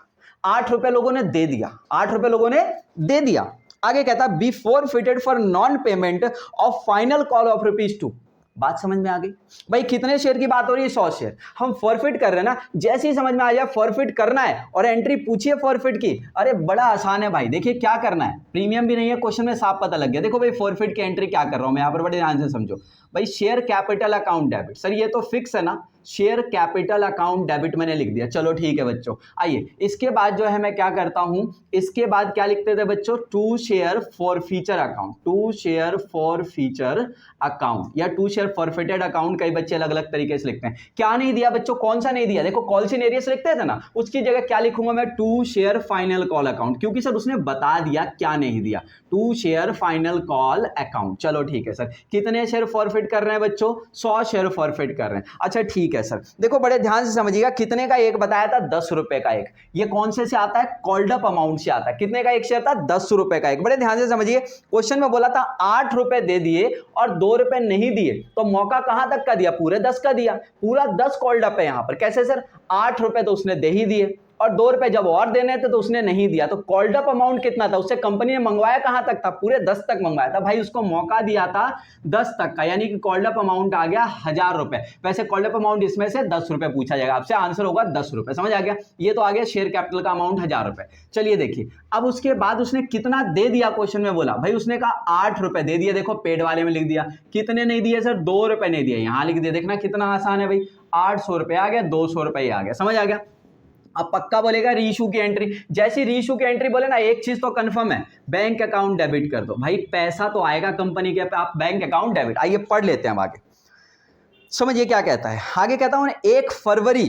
8 रुपए लोगों ने दे दिया, 8 रुपए लोगों ने दे दिया। आगे कहता before fitted for non payment of final call of ₹2। बात समझ में आ गई। भाई कितने शेयर की बात हो रही है, 100 शेयर। हम फॉरफिट कर रहे हैं ना, जैसे ही समझ में आ जाए फॉरफिट करना है और एंट्री पूछिए फॉरफिट की, अरे बड़ा आसान है भाई। देखिए क्या करना है, प्रीमियम भी नहीं है, क्वेश्चन में साफ पता लग गया। देखो भाई फॉरफिट की एंट्री क्या कर रहा हूं मैं यहाँ पर, बड़े ध्यान से समझो। भाई share capital account debit, sir ये तो फिक्स है ना, शेयर कैपिटल अकाउंट डेबिट मैंने लिख दिया, चलो ठीक है बच्चों। आइए इसके बाद जो है मैं क्या करता हूं, इसके बाद क्या लिखते थे बच्चों, to share forfeiture account, to share forfeiture account या टू शेयर फॉरफिटेड अकाउंट, कई बच्चे अलग अलग तरीके से लिखते हैं। क्या नहीं दिया बच्चों, कौन सा नहीं दिया, देखो कॉल सीनेरियस लिखते थे ना, उसकी जगह क्या लिखूंगा मैं, to share final call account, क्योंकि सर उसने बता दिया क्या नहीं दिया, to share final call account. चलो ठीक है सर, कितने शेयर फॉरफिट कर रहे हैं बच्चों, 100 शेयर फॉरफिट कर रहे हैं। अच्छा ठीक है सर, देखो बड़े ध्यान से समझिएगा, कितने का एक बताया था, 10 रुपए का एक। ये कौन से आता है, कॉल्ड अप अमाउंट से आता है। कितने का एक शेयर था, 10 रुपए का एक। बड़े ध्यान से समझिए, क्वेश्चन में बोला था 8 रुपए दे दिए और 2 रुपए नहीं दिए, तो मौका कहां तक का दिया, पूरे 10 का दिया, पूरा 10 कॉल्ड अप है यहां पर। कैसे सर, 8 रुपए तो उसने दे ही दिए और 2 रुपए जब और देने थे तो उसने नहीं दिया, तो कॉल्ड अप अमाउंट कितना था, उससे कंपनी ने मंगवाया कहां तक था, पूरे 10 तक मंगवाया था। भाई उसको मौका दिया था 10 तक का, यानी कि कॉल्ड अप अमाउंट आ गया 1000 रुपए। वैसे कॉल्ड अप अमाउंट इसमें से 10 रुपए पूछा जाएगा आपसे, आंसर होगा 10 रुपए। समझ आ गया, ये तो आ गया शेयर कैपिटल का अमाउंट 1000 रुपए। चलिए देखिए अब उसके बाद उसने कितना दे दिया, क्वेश्चन में बोला भाई उसने कहा 8 रुपए दे दिए। देखो पेड वाले में लिख दिया, कितने नहीं दिए सर, 2 रुपए नहीं दिए, यहां लिख दिया। देखना कितना आसान है भाई, 800 रुपए आ गया, 200 रुपए आ गया। समझ आ गया। अब पक्का बोलेगा रीइशू की एंट्री, जैसी रीइशू की एंट्री बोले ना, एक चीज तो कंफर्म है, बैंक अकाउंट डेबिट कर दो। भाई पैसा तो आएगा कंपनी के पे, आप बैंक अकाउंट डेबिट। आइए पढ़ लेते हैं हम आगे, समझिए क्या कहता है। आगे कहता हूं 1 फरवरी,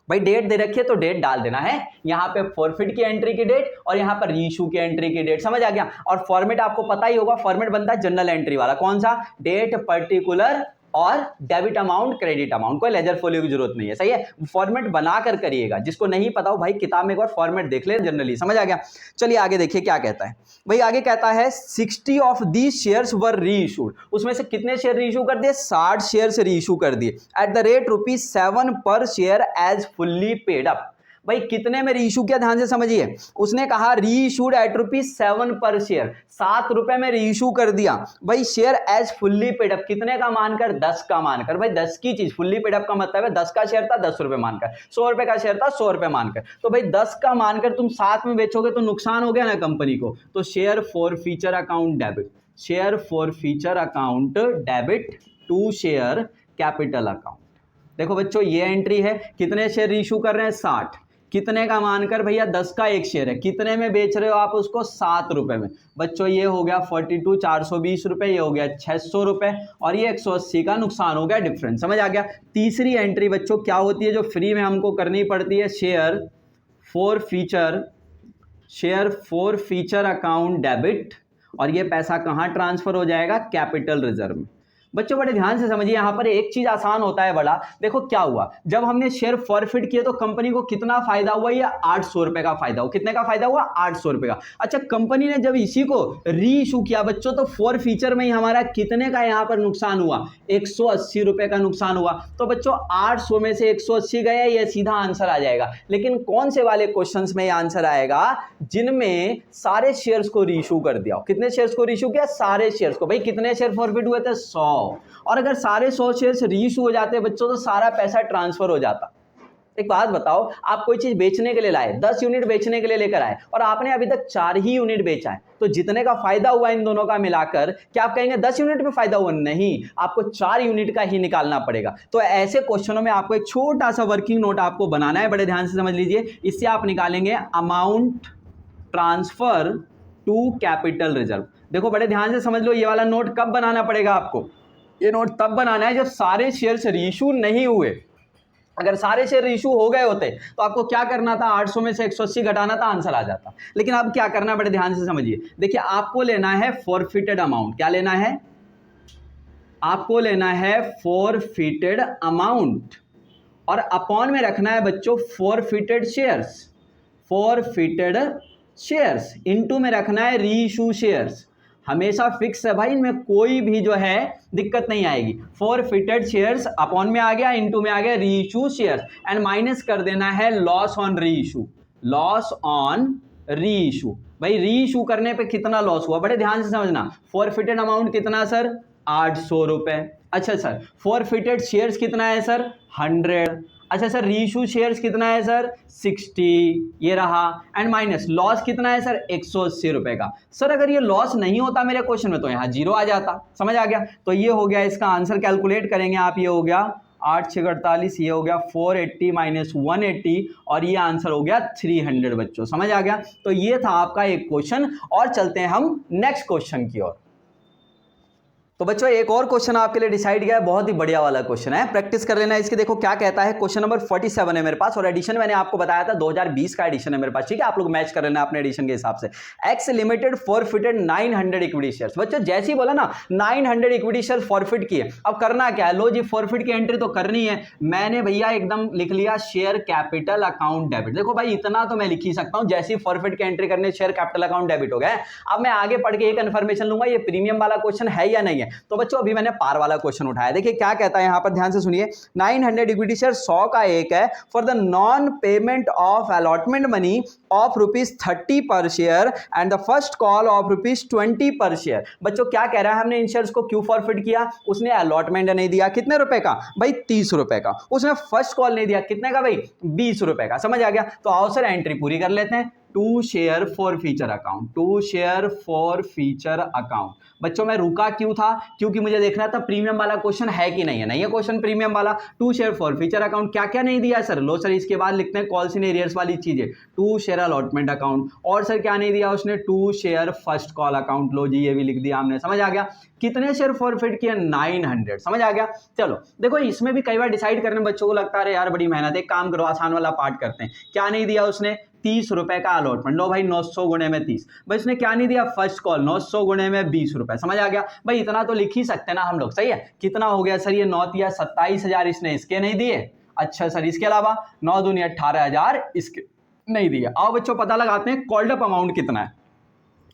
भाई डेट दे रखी है तो डेट डाल देना है, यहां पे फॉरफिट की एंट्री की डेट और यहां पर रीइशू की एंट्री की डेट। समझ आ गया। और फॉर्मेट आपको पता ही होगा, फॉर्मेट बनता है जनरल एंट्री वाला, कौन सा, डेट पर्टिकुलर और डेबिट अमाउंट क्रेडिट अमाउंट, कोई लेजर फोलियो की जरूरत नहीं है। सही है, फॉर्मेट बनाकर करिएगा, जिसको नहीं पता हो भाई किताब में एक बार फॉर्मेट देख ले जनरली। समझ आ गया। चलिए आगे देखिए क्या कहता है। भाई आगे कहता है 60 of these shares were reissued, उसमें से कितने शेयर रीइशू कर दिए, 60 शेयर से रीइशू कर दिए at the rate ₹7 per share as fully paid up. भाई कितने में रीइशू किया, ध्यान से समझिए। उसने कहा रीइशूड एट ₹7 पर शेयर, 7 रुपए में रीइशू कर दिया। भाई share as fully paid up, कितने का मानकर, 10 का मानकर। भाई 10 की चीज, फुल्ली पेड अप का मतलब है 10 का शेयर था 10 रुपए मानकर, 100 रुपए का शेयर था 100 रुपए मानकर। तो भाई 10 का मानकर तुम 7 में बेचोगे तो नुकसान हो गया ना कंपनी को। तो share forfeiture account debit, share forfeiture account debit to share capital account. देखो बच्चों ये एंट्री है, कितने शेयर रीइशू कर रहे हैं, 60, कितने का मानकर, भैया 10 का एक शेयर है, कितने में बेच रहे हो आप उसको, 7 रुपए में। बच्चों ये हो गया 42, 420 रुपए, ये हो गया 600 रुपए और ये 180 का नुकसान हो गया डिफरेंस। समझ आ गया। तीसरी एंट्री बच्चों क्या होती है, जो फ्री में हमको करनी पड़ती है, share forfeiture account debit, और ये पैसा कहाँ ट्रांसफर हो जाएगा, कैपिटल रिजर्व में। बच्चों बड़े ध्यान से समझिए, यहां पर एक चीज आसान होता है बड़ा। देखो क्या हुआ, जब हमने शेयर फॉरफिट किए तो कंपनी को कितना फायदा हुआ, ये 800 रुपए का फायदा हुआ। कितने का फायदा हुआ, 800 रुपए का। अच्छा कंपनी ने जब इसी को री इशू किया बच्चों, तो फॉर फीचर में ही हमारा कितने का यहां पर नुकसान हुआ, 180 रुपए का नुकसान हुआ। तो बच्चों 800 में से 180 गया, ये सीधा आंसर आ जाएगा। लेकिन कौन से वाले क्वेश्चन में यह आंसर आएगा, जिनमें सारे शेयर्स को रीइशू कर दिया। कितने शेयर्स को रीइशू किया, सारे शेयर्स को। भाई कितने शेयर फॉरफिट हुए थे, 100, और अगर सारे 100 शेयर्स रीइशू हो जाते बच्चों तो सारा पैसा ट्रांसफर हो जाता। एक बात बताओ, आप कोई चीज बेचने के लिए लाए, 10 यूनिट बेचने के लिए लेकर आए और आपने अभी तक 4 ही यूनिट बेचा है, तो जितने का फायदा हुआ इन दोनों का मिलाकर, क्या आप कहेंगे 10 यूनिट में फायदा हुआ, नहीं, आपको 4 यूनिट का ही निकालना पड़ेगा। तो ऐसे क्वेश्चनों में आपको एक छोटा सा वर्किंग नोट आपको बनाना है, बड़े ध्यान से समझ लीजिए। इससे आप निकालेंगे amount transfer to capital reserve. देखो बड़े ध्यान से समझ लो, ये वाला नोट कब बनाना पड़ेगा आपको, ये नोट तब बनाना है जब सारे शेयर्स रीइश्यू नहीं हुए। अगर सारे शेयर रीइश्यू हो गए होते तो आपको क्या करना था, 800 में से 180 घटाना था, आंसर आ जाता। लेकिन अब क्या करना है, बड़े ध्यान से समझिए। देखिए आपको लेना है फॉरफिटेड अमाउंट। क्या लेना है? आपको लेना है फॉरफिटेड अमाउंट, और अपॉन में रखना है बच्चों forfeited shares. Forfeited shares into में रखना है रीइश्यू शेयर्स। हमेशा फिक्स है भाई, इनमें कोई भी जो है दिक्कत नहीं आएगी। फॉरफिटेड शेयर्स अपॉन में आ गया, इनटू में आ गया रीइश्यू शेयर्स, एंड माइनस कर देना है loss on reissue. Loss on reissue, भाई रीइश्यू करने पे कितना लॉस हुआ, बड़े ध्यान से समझना। फॉरफिटेड अमाउंट कितना सर, 800 रुपए। अच्छा सर, फॉरफिटेड शेयर्स कितना है सर, 100। अच्छा सर, रीइश्यू शेयर्स कितना है सर, 60, ये रहा, एंड माइनस लॉस कितना है सर, 180 रुपए का। सर अगर ये लॉस नहीं होता मेरे क्वेश्चन में तो यहाँ 0 आ जाता। समझ आ गया? तो ये हो गया इसका आंसर। कैलकुलेट करेंगे आप, ये हो गया 8 6 48, ये हो गया 480 माइनस 180, और ये आंसर हो गया 300 बच्चों। समझ आ गया? तो ये था आपका एक क्वेश्चन, और चलते हैं हम नेक्स्ट क्वेश्चन की ओर। तो बच्चों एक और क्वेश्चन आपके लिए डिसाइड किया है, बहुत ही बढ़िया वाला क्वेश्चन है, प्रैक्टिस कर लेना इसके। देखो क्या कहता है, क्वेश्चन नंबर 47 है मेरे पास, और एडिशन मैंने आपको बताया था 2020 का एडिशन है मेरे पास, ठीक है? आप लोग मैच कर लेना अपने एडिशन के हिसाब से। X limited forfeited 900 equity shares. बच्चों जैसे ही बोला ना 900 इक्विटी शेयर फॉरफिट किए, अब करना क्या है, लो जी फॉरफिट की एंट्री तो करनी है। मैंने भैया एकदम लिख लिया शेयर कैपिटल अकाउंट डेबिट। देखो भाई इतना तो मैं लिख ही सकता हूं, जैसी फॉरफिट की एंट्री करने शेयर कैपिटल अकाउंट डेबिट हो गया। अब मैं आगे पढ़ के एक कंफर्मेशन लूंगा ये प्रीमियम वाला क्वेश्चन है या नहीं है। तो बच्चों अभी मैंने पार वाला क्वेश्चन उठाया, देखिए क्या कहता है यहां पर, ध्यान से सुनिए। 900 इक्विटी शेयर 100 का एक है, for the non payment of allotment money of ₹30 पर share and the first call of ₹20 पर शेयर। बच्चों क्या कह रहा है, हमने इन शेयर्स को क्यों फॉरफिट किया? उसने अलॉटमेंट नहीं दिया, कितने रुपए का भाई, 30 रुपए का। उसने फर्स्ट कॉल नहीं दिया, कितने का भाई, 20 रुपए का। समझ आ गया? तो आओ सर एंट्री पूरी कर लेते हैं। To share forfeiture account, to share forfeiture account. बच्चों मैं रुका क्यों था, क्योंकि मुझे देखना था प्रीमियम वाला क्वेश्चन है कि नहीं है। नहीं है क्वेश्चन प्रीमियम वाला। To share forfeiture account क्या क्या नहीं दिया सर, लो सर इसके बाद लिखते हैं कॉल्स इन एरियर्स वाली चीजें। टू शेयर अलॉटमेंट अकाउंट, और सर क्या नहीं दिया उसने, to share first call account. लो जी ये भी लिख दिया हमने। समझ आ गया? कितने शेयर फॉरफिट किए, 900। समझ आ गया? चलो देखो इसमें भी कई बार डिसाइड करने बच्चों को लगता है यार बड़ी मेहनत है, एक काम करो आसान वाला पार्ट करते हैं। क्या नहीं दिया उसने, 30 रुपए का अलॉटमेंट। लो भाई 900 गुणे में 30। भाई इसने क्या नहीं दिया, फर्स्ट कॉल, 900 गुणे में 20 रुपए। समझ आ गया? भाई इतना तो लिख ही सकते हैं ना हम लोग। सही है? कितना हो गया सर, ये 9 दिया 27,000 इसने इसके नहीं दिए। अच्छा सर इसके अलावा 9 दूनी 18,000 इसके नहीं दिए। आओ बच्चों पता लगाते हैं कॉल्ड अप अमाउंट कितना है।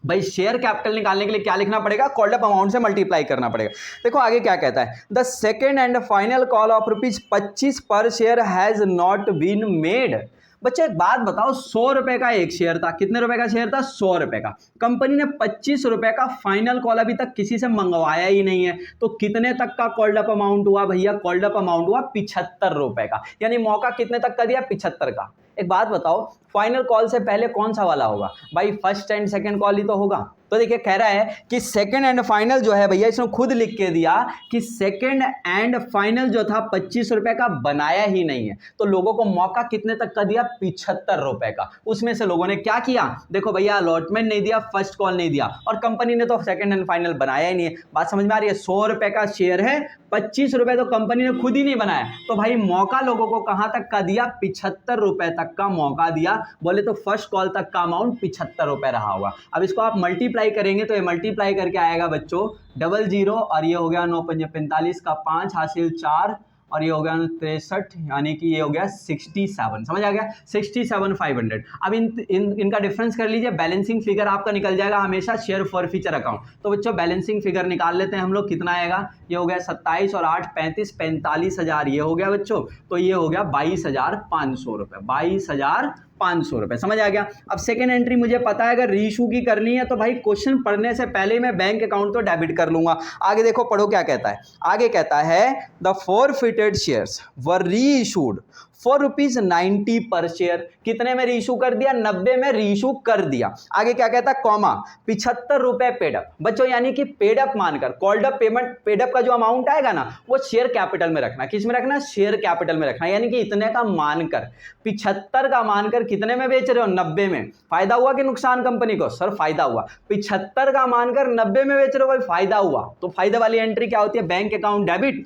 भाई शेयर कैपिटल निकालने के लिए क्या लिखना पड़ेगा, कॉल्ड अप अमाउंट से मल्टीप्लाई करना पड़ेगा। देखो आगे क्या कहता है, the second and final call of ₹25 per share has not been made. बच्चे एक बात बताओ, 100 रुपए का एक शेयर था, कितने रुपए का शेयर था, 100 रुपए का। कंपनी ने 25 रुपए का फाइनल कॉल अभी तक किसी से मंगवाया ही नहीं है, तो कितने तक का कॉल्ड अप अमाउंट हुआ भैया, कॉल्ड अप अमाउंट हुआ 75 रुपए का। यानी मौका कितने तक का दिया, 75 का। एक बात बताओ फाइनल कॉल से पहले कौन सा वाला होगा भाई, फर्स्ट एंड सेकंड कॉल ही तो होगा। तो देखिए कह रहा है कि सेकंड एंड फाइनल जो है भैया, इसने खुद लिख के दिया कि सेकंड एंड फाइनल जो था 25 रुपए का बनाया ही नहीं है, तो लोगों को मौका कितने तक का दिया, 75 रुपए का। उसमें से लोगों ने क्या किया, देखो भैया अलॉटमेंट नहीं दिया, फर्स्ट कॉल नहीं दिया, और कंपनी ने तो सेकंड एंड फाइनल बनाया ही नहीं है। बात समझ में आ रही है? 100 रुपए का शेयर है, 25 रुपए तो कंपनी ने खुद ही नहीं बनाया, तो भाई मौका लोगों को कहां तक का दिया, 75 रुपए तक का मौका दिया। बोले तो फर्स्ट कॉल तक का अमाउंट 75 रुपए रहा होगा। अब इसको आप मल्टीप्लाई करेंगे तो ये मल्टीप्लाई करके आएगा बच्चों 00, और ये हो गया 9 5 45 का 5 हासिल 4, और ये हो गया 63, यानी कि ये हो गया 67। समझ आ गया? 67,500। अब इनका डिफरेंस कर लीजिए, बैलेंसिंग फिगर आपका निकल जाएगा हमेशा शेयर फॉर फीचर अकाउंट। तो बच्चों बैलेंसिंग फिगर निकाल लेते हैं हम लोग, कितना आएगा, ये हो गया 27 और 8 35, 45,000 ये हो गया बच्चों, तो ये हो गया 22,500 रुपए, 22,500 रुपए। समझ आ गया? अब सेकेंड एंट्री मुझे पता है अगर रीइश्यू की करनी है तो भाई क्वेश्चन पढ़ने से पहले ही मैं बैंक अकाउंट तो डेबिट कर लूंगा। आगे देखो पढ़ो क्या कहता है, आगे कहता है the forfeited shares were reissued ₹4.90 पर शेयर। कितने में रीइशू कर दिया? 90 में रीइशू कर दिया। आगे क्या कहता है, कॉमा ₹75 पेडअप। बच्चों यानी कि पेडअप मानकर, कॉल्ड अप पेमेंट, पेडअप का जो अमाउंट आएगा ना वो शेयर कैपिटल में रखना। किस में रखना? शेयर कैपिटल में रखना। यानी कि इतने का मानकर, 75 का मानकर कितने में बेच रहे हो? 90 में। फायदा हुआ कि नुकसान कंपनी को? सर फायदा हुआ। 75 का मानकर 90 में बेच रहे हो भाई, फायदा हुआ। तो फायदे वाली एंट्री क्या होती है? Bank account debit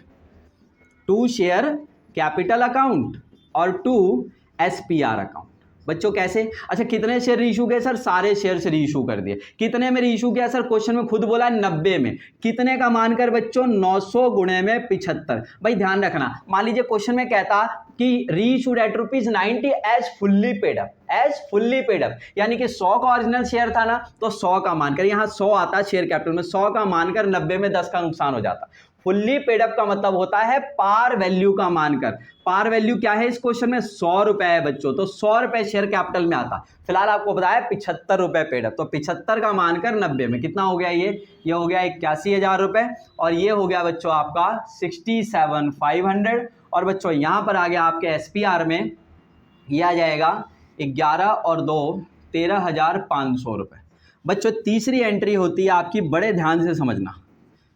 to share capital account और टू SPR अकाउंट। बच्चों कैसे? अच्छा कितने शेयर रीइशू किए? सर सारे शेयर से रीइशू कर दिए। कितने में रीइशू किया? सर क्वेश्चन में खुद बोला है 90 में। कितने का मानकर बच्चों? 900 गुणे में 75। भाई ध्यान रखना, मान लीजिए क्वेश्चन में कहता कि reissued at ₹90 as fully paid up, as fully paid up, यानी कि 100 का ओरिजिनल शेयर था ना तो 100 का मानकर, यहां 100 आता शेयर कैपिटल में, 100 का मानकर 90 में 10 का नुकसान हो जाता। फुल्ली पेड अप का मतलब होता है पार वैल्यू का मानकर। पार वैल्यू क्या है इस क्वेश्चन में? 100 रुपए है बच्चों, तो 100 रुपए शेयर कैपिटल में आता। फिलहाल आपको बताया ₹75 पेड अप, तो 75 का मानकर 90 में कितना हो गया? ये हो गया 81,000 रुपए, और ये हो गया बच्चों आपका 67,500। और बच्चों यहां पर आ गया आपके SPR में, यह आ जाएगा 11 और 2 13,500 रुपए। बच्चों तीसरी एंट्री होती है आपकी, बड़े ध्यान से समझना,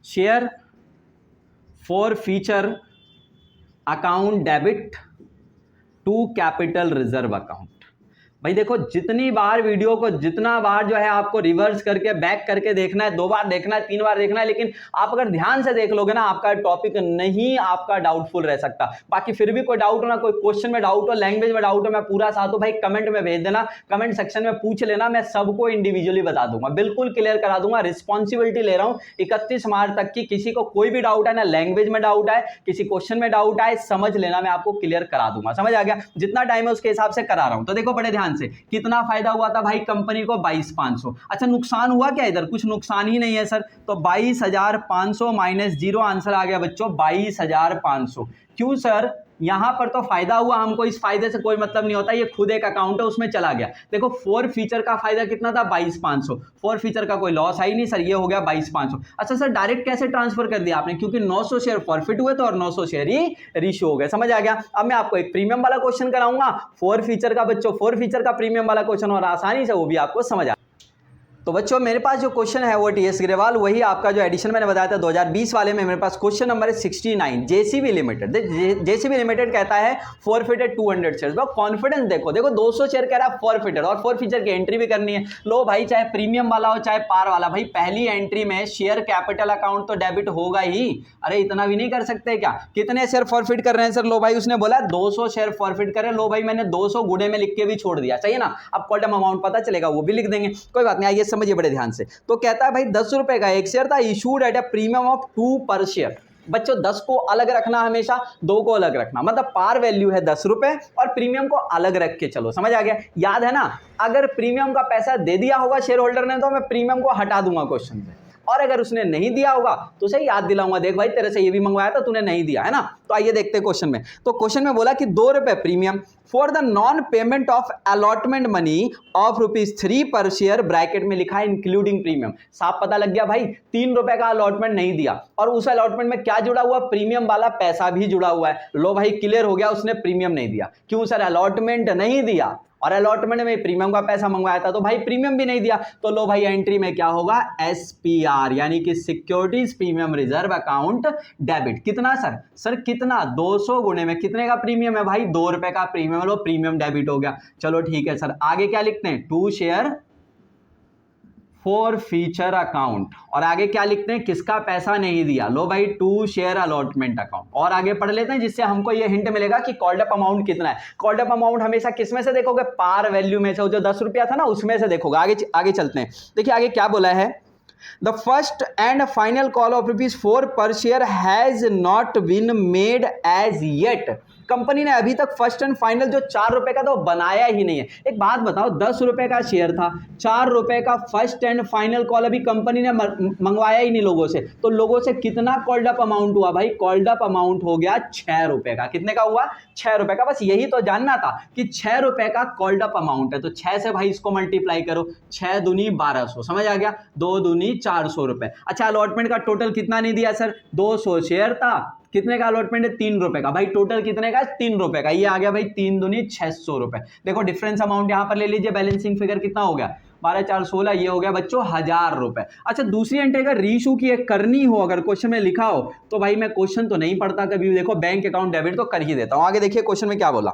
share forfeiture account debit to capital reserve account. भाई देखो जितनी बार वीडियो को, जितना बार जो है आपको रिवर्स करके बैक करके देखना है, 2 बार देखना है, 3 बार देखना है, लेकिन आप अगर ध्यान से देख लोगे ना आपका टॉपिक नहीं आपका डाउटफुल रह सकता। बाकी फिर भी कोई डाउट हो ना, कोई क्वेश्चन में डाउट हो, लैंग्वेज में डाउट हो, मैं पूरा साथ हूं भाई, कमेंट में भेज देना, कमेंट सेक्शन में पूछ लेना, मैं सबको इंडिविजुअली बता दूंगा, बिल्कुल क्लियर करा दूंगा। रिस्पॉन्सिबिलिटी ले रहा हूं 31 मार्च तक की, किसी को कोई भी डाउट है ना, लैंग्वेज में डाउट है, किसी क्वेश्चन में डाउट है, समझ लेना, मैं आपको क्लियर करा दूंगा। समझ आ गया? जितना टाइम है उसके हिसाब से करा रहा हूं। तो देखो बड़े ध्यान से, कितना फायदा हुआ था भाई कंपनी को? 22,500। अच्छा नुकसान हुआ क्या? इधर कुछ नुकसान ही नहीं है सर, तो 22,500 माइनस 0, आंसर आ गया बच्चों 22,500। क्यों सर? यहां पर तो फायदा हुआ, हमको इस फायदे से कोई मतलब नहीं होता, ये खुद एक अकाउंट है उसमें चला गया। देखो फोर फीचर का फायदा कितना था? 22,500। फोर फीचर का कोई लॉस आई नहीं सर, ये हो गया 22,500। अच्छा सर डायरेक्ट कैसे ट्रांसफर कर दिया आपने? क्योंकि 900 शेयर फॉरफिट हुए थे और 900 शेयर ही रीइशू हो गए। समझ आ गया? अब मैं आपको एक प्रीमियम वाला क्वेश्चन कराऊंगा, फोर फीचर का बच्चों, फोर फीचर का प्रीमियम वाला क्वेश्चन, और आसानी से वो भी आपको समझ आ। तो बच्चों मेरे पास जो क्वेश्चन है वो TS ग्रेवाल, वही आपका जो एडिशन मैंने बताया था 2020 वाले में, मेरे पास क्वेश्चन नंबर है 69। JCB लिमिटेड, JCB लिमिटेड कहता है फॉरफिटेड 200 शेयर्स। कॉन्फिडेंस देखो, 200 शेयर कह रहा है फॉरफिटेड, और फोर फीचर की एंट्री भी करनी है। लो भाई, चाहे प्रीमियम वाला हो चाहे पार वाला, भाई पहली एंट्री में शेयर कैपिटल अकाउंट तो डेबिट होगा ही। अरे इतना भी नहीं कर सकते क्या? कितने शेयर फॉरफिट कर रहे हैं सर? लो भाई उसने बोला 200 शेयर फॉरफिट करे। लो भाई मैंने 200 गुणे में लिख के भी छोड़ दिया, सही है ना? अब कॉलम अमाउंट पता चलेगा वो भी लिख देंगे, कोई बात नहीं। आइए समझिए बड़े ध्यान से। तो कहता है भाई 10 रुपए का एक शेयर था, issued at a premium of 2 पर शेयर। बच्चों 10 को अलग रखना, हमेशा 2 को अलग रखना, मतलब पार वैल्यू है 10 रुपए और प्रीमियम को अलग रख के चलो। समझ आ गया? याद है ना, अगर प्रीमियम का पैसा दे दिया होगा शेयर होल्डर ने तो मैं प्रीमियम को हटा दूंगा क्वेश्चन से, और अगर उसने नहीं दिया होगा तो उसे याद दिलाऊंगा, देख भाई तेरे से ये भी मंगवाया था तूने नहीं दिया, है ना? तो आइए देखते हैं क्वेश्चन में। तो क्वेश्चन में बोला कि 2 रुपए premium for the non payment of allotment money of ₹3 पर शेयर, ब्रैकेट में लिखा है इंक्लूडिंग प्रीमियम। साफ पता लग गया भाई, 3 रुपए का अलॉटमेंट नहीं दिया, और उस अलॉटमेंट में क्या जुड़ा हुआ? प्रीमियम वाला पैसा भी जुड़ा हुआ है। लो भाई क्लियर हो गया, उसने प्रीमियम नहीं दिया। क्यों सर? अलॉटमेंट नहीं दिया और अलॉटमेंट में प्रीमियम का पैसा मंगवाया था, तो भाई प्रीमियम भी नहीं दिया। तो लो भाई एंट्री में क्या होगा? SPR, यानी कि securities premium reserve account debit. कितना सर? सर कितना? 200 गुणे में कितने का प्रीमियम है भाई? 2 रुपए का प्रीमियम। लो प्रीमियम डेबिट हो गया। चलो ठीक है सर, आगे क्या लिखते हैं? 2 शेयर फॉर फ्यूचर अकाउंट, और आगे क्या लिखते हैं? किसका पैसा नहीं दिया? लो भाई 2 शेयर अलॉटमेंट अकाउंट। और आगे पढ़ लेते हैं जिससे हमको ये हिंट मिलेगा कि कॉल्ड अप अमाउंट कितना है। कॉल्ड अप अमाउंट हमेशा किस में से देखोगे? पार वैल्यू में से, जो 10 रुपया था ना उसमें से देखोगे। आगे चलते हैं, देखिए आगे क्या बोला है। The first and final call of ₹4 per share has not been made as yet। Company ने अभी तक फर्स्ट एंड फाइनल जो 4 रुपए का था वो बनाया ही नहीं है। एक बात बताओ, 10 रुपए का शेयर था, 4 रुपए का फर्स्ट एंड फाइनल कॉल अभी कंपनी ने मंगवाया ही नहीं लोगों से, तो लोगों से कितना कॉल्ड अप अमाउंट हुआ भाई? कॉल्ड अप अमाउंट हो गया 6 रुपए का। कितने का हुआ? 6 रुपए का। बस यही तो जानना था कि 6 रुपए का कॉल्ड अप अमाउंट है, तो 6 से भाई इसको मल्टीप्लाई करो, 6 दूनी 1200। समझ आ गया? 2 दूनी 400 रुपए। अच्छा अलॉटमेंट का टोटल कितना नहीं दिया सर? 200 शेयर था, कितने का अलॉटमेंट है? 3 रुपए का। भाई टोटल कितने का? 3 रुपए का। ये आ गया भाई 3 दूनी 600 रुपए। देखो डिफरेंस अमाउंट यहां पर ले लीजिए, बैलेंसिंग फिगर कितना हो गया? 12 4 16, ये हो गया बच्चों 1000 रुपए। अच्छा दूसरी एंट्री अगर रीइशू की एक करनी हो, अगर क्वेश्चन में लिखा हो तो भाई मैं क्वेश्चन तो नहीं पढ़ता कभी भी, देखो बैंक अकाउंट डेबिट तो कर ही देता हूं। आगे देखिए क्वेश्चन में क्या बोला,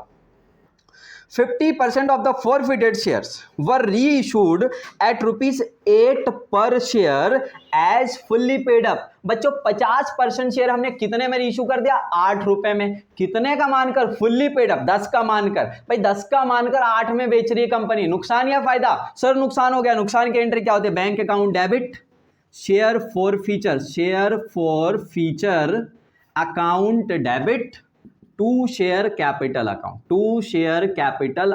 50% of the forfeited shares were reissued at ₹8 per share as fully paid up। बच्चों 50% शेयर हमने कितने में रीइशू कर दिया? 8 रुपए में। कितने का मानकर? फुल्ली पेड अप, 10 का मानकर। भाई 10 का मानकर 8 में बेच रही है कंपनी, नुकसान या फायदा? सर नुकसान हो गया। नुकसान की एंट्री क्या होती है? Bank account debit, share forfeiture account debit to share capital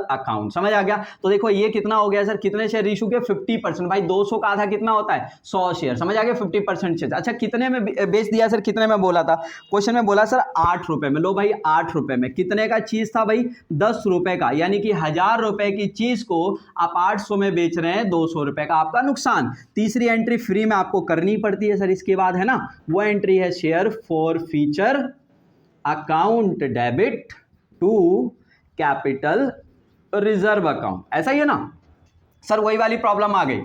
account. समझ आ गया? तो देखो ये कितना हो गया सर, कितने शेयर इशू के? 50%। भाई 200 का आधा कितना होता है? 100 शेयर। समझ आ गया? 50% शेयर। अच्छा कितने में बेच दिया सर? कितने में बोला था क्वेश्चन में? बोला सर 8 रुपए में। लो भाई 8 रुपए में। कितने का चीज था भाई? 10 रुपए का, यानी कि 1000 रुपए की चीज को आप 800 में बेच रहे हैं, 200 रुपए का आपका नुकसान। तीसरी एंट्री फ्री में आपको करनी पड़ती है सर इसके बाद, है ना? वो एंट्री है share forfeiture account debit to capital reserve account. ऐसा ही है ना सर? वही वाली प्रॉब्लम आ गई।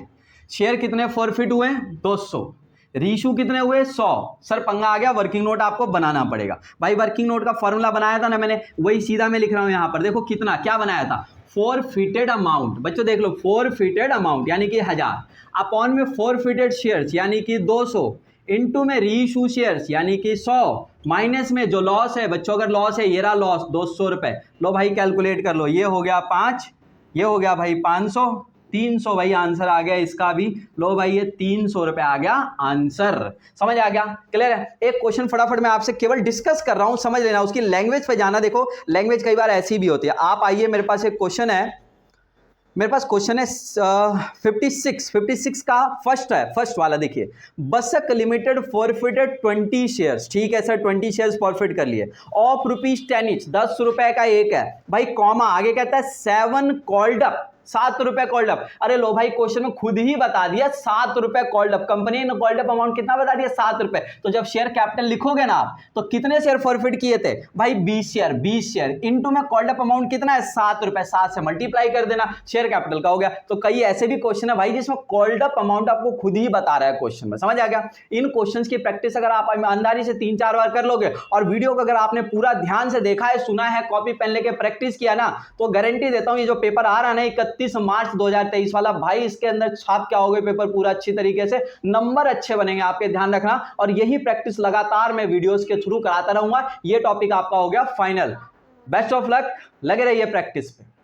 शेयर कितने फॉरफिट हुए? 200। रीइशू कितने हुए? 100। सर पंगा आ गया, वर्किंग नोट आपको बनाना पड़ेगा। भाई वर्किंग नोट का फॉर्मूला बनाया था ना मैंने, वही सीधा मैं लिख रहा हूं यहां पर। देखो कितना क्या बनाया था? Forfeited amount. बच्चों देख लो, फॉरफिटेड अमाउंट यानी कि 1000 अपॉन में फॉरफिटेड शेयर्स यानी कि 200 इनटू में रीइशू शेयर्स यानी कि 100 माइनस में जो लॉस है बच्चों, अगर लॉस है ये रहा लॉस 200 रुपए। लो भाई कैलकुलेट कर लो, ये हो गया 5, ये हो गया भाई 500, 300 भाई आंसर आ गया इसका भी। लो भाई ये 300 रुपए आ गया आंसर। समझ आ गया? क्लियर है? एक क्वेश्चन फटाफट मैं आपसे केवल डिस्कस कर रहा हूं, समझ लेना, उसकी लैंग्वेज पे जाना। देखो लैंग्वेज कई बार ऐसी भी होती है। आप आइए, मेरे पास एक क्वेश्चन है, मेरे पास क्वेश्चन है 56 का फर्स्ट वाला। देखिए, बसक लिमिटेड फॉरफिटेड 20 शेयर्स। ठीक है सर, 20 शेयर्स फॉरफिट कर लिए ऑफ ₹10 ईच, 10 रुपए का एक है भाई, कॉमा आगे कहता है 7 कॉल्ड अप, 7 रुपए कॉल्ड अप। अरे लो भाई क्वेश्चन में खुद ही बता दिया 7 रुपए कॉल्ड अप। कंपनी ने कॉल्ड अप अमाउंट कितना बता दिया? 7 रुपए। तो जब शेयर कैपिटल लिखोगे ना आप, तो कितने शेयर फॉरफिट किए थे भाई? 20 शेयर इनटू में कॉल्ड अप अमाउंट कितना है? 7 रुपए। 7 से मल्टीप्लाई कर देना, शेयर कैपिटल का हो गया। तो कई ऐसे भी क्वेश्चन है भाई जिसमें कॉल्ड अप अमाउंट आपको खुद ही बता रहा है क्वेश्चन में। समझ आ गया? इन क्वेश्चंस की प्रैक्टिस अगर आप ईमानदारी से 3-4 बार कर लोगे और वीडियो को अगर आपने पूरा ध्यान से देखा है, सुना है, कॉपी पेन लेके प्रैक्टिस किया ना, तो गारंटी देता हूं ये जो पेपर आ रहा है 31 मार्च 2023 वाला, भाई इसके अंदर छाप के आओगे पेपर पूरा अच्छी तरीके से, नंबर अच्छे बनेंगे आपके, ध्यान रखना। और यही प्रैक्टिस लगातार मैं वीडियोस के थ्रू कराता रहूंगा। ये टॉपिक आपका हो गया फाइनल। बेस्ट ऑफ लक, लगे रहिए प्रैक्टिस पे।